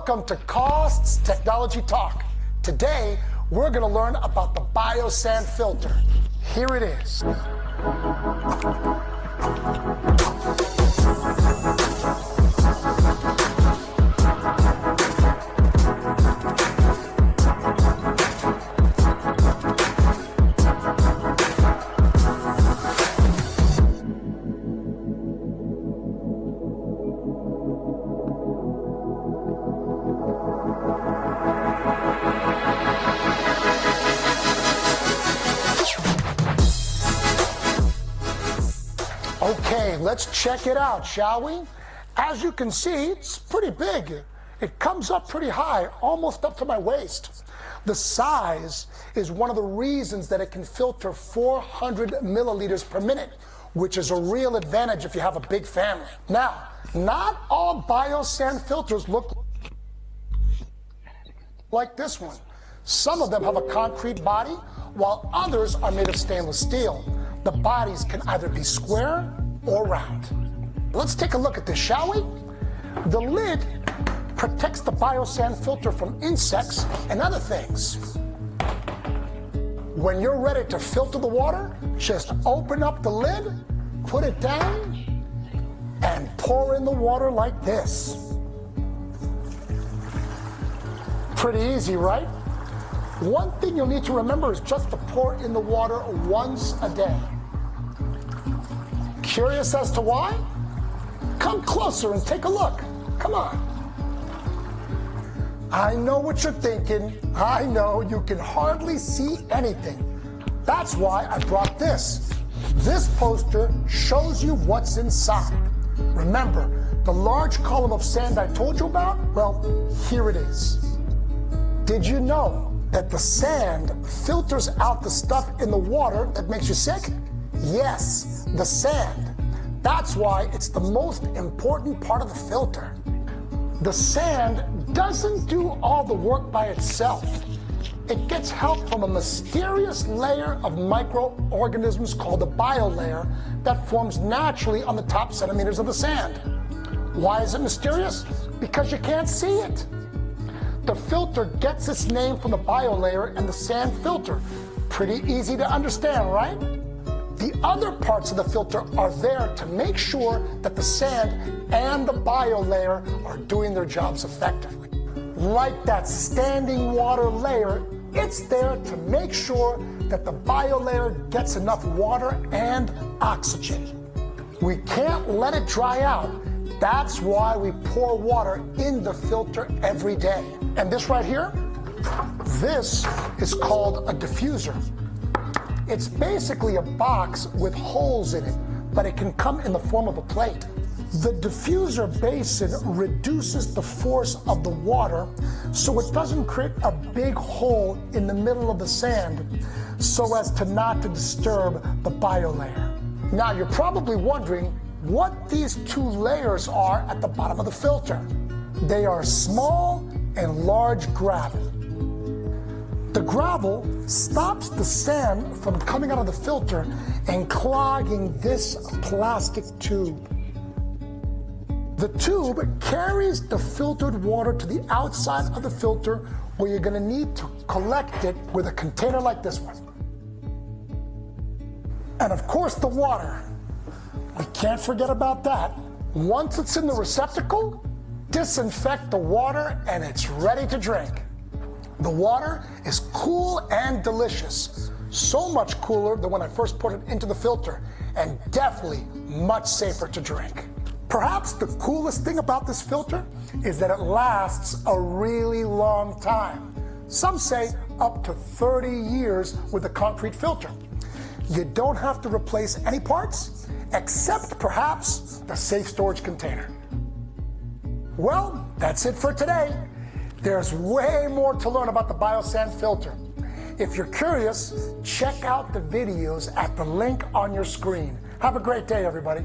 Welcome to CAWST's Technology Talk. Today, we're going to learn about the Biosand Filter. Here it is. Okay, let's check it out, shall we? As you can see, it's pretty big. It comes up pretty high, almost up to my waist. The size is one of the reasons that it can filter 400 milliliters per minute, which is a real advantage if you have a big family. Now, not all biosand filters look like this one. Some of them have a concrete body, while others are made of stainless steel. The bodies can either be square or round. Let's take a look at this, shall we? The lid protects the biosand filter from insects and other things. When you're ready to filter the water, just open up the lid, put it down, and pour in the water like this. Pretty easy, right? One thing you'll need to remember is just to pour in the water once a day. Curious as to why? Come closer and take a look. Come on. I know what you're thinking. I know you can hardly see anything. That's why I brought this. This poster shows you what's inside. Remember, the large column of sand I told you about? Well, here it is. Did you know that the sand filters out the stuff in the water that makes you sick? Yes, the sand. That's why it's the most important part of the filter. The sand doesn't do all the work by itself. It gets help from a mysterious layer of microorganisms called the biolayer that forms naturally on the top centimeters of the sand. Why is it mysterious? Because you can't see it. The filter gets its name from the biolayer and the sand filter. Pretty easy to understand, right? The other parts of the filter are there to make sure that the sand and the biolayer are doing their jobs effectively. Like that standing water layer, it's there to make sure that the biolayer gets enough water and oxygen. We can't let it dry out. That's why we pour water in the filter every day. And this right here, this is called a diffuser. It's basically a box with holes in it, but it can come in the form of a plate. The diffuser basin reduces the force of the water so it doesn't create a big hole in the middle of the sand so as to not to disturb the biolayer. Now you're probably wondering what these two layers are at the bottom of the filter. They are small and large gravel. The gravel stops the sand from coming out of the filter and clogging this plastic tube. The tube carries the filtered water to the outside of the filter where you're going to need to collect it with a container like this one. And of course the water. We can't forget about that. Once it's in the receptacle, disinfect the water and it's ready to drink. The water is cool and delicious. So much cooler than when I first put it into the filter, and definitely much safer to drink. Perhaps the coolest thing about this filter is that it lasts a really long time. Some say up to 30 years with a concrete filter. You don't have to replace any parts, except perhaps the safe storage container. Well, that's it for today. There's way more to learn about the Biosand filter. If you're curious, check out the videos at the link on your screen. Have a great day, everybody.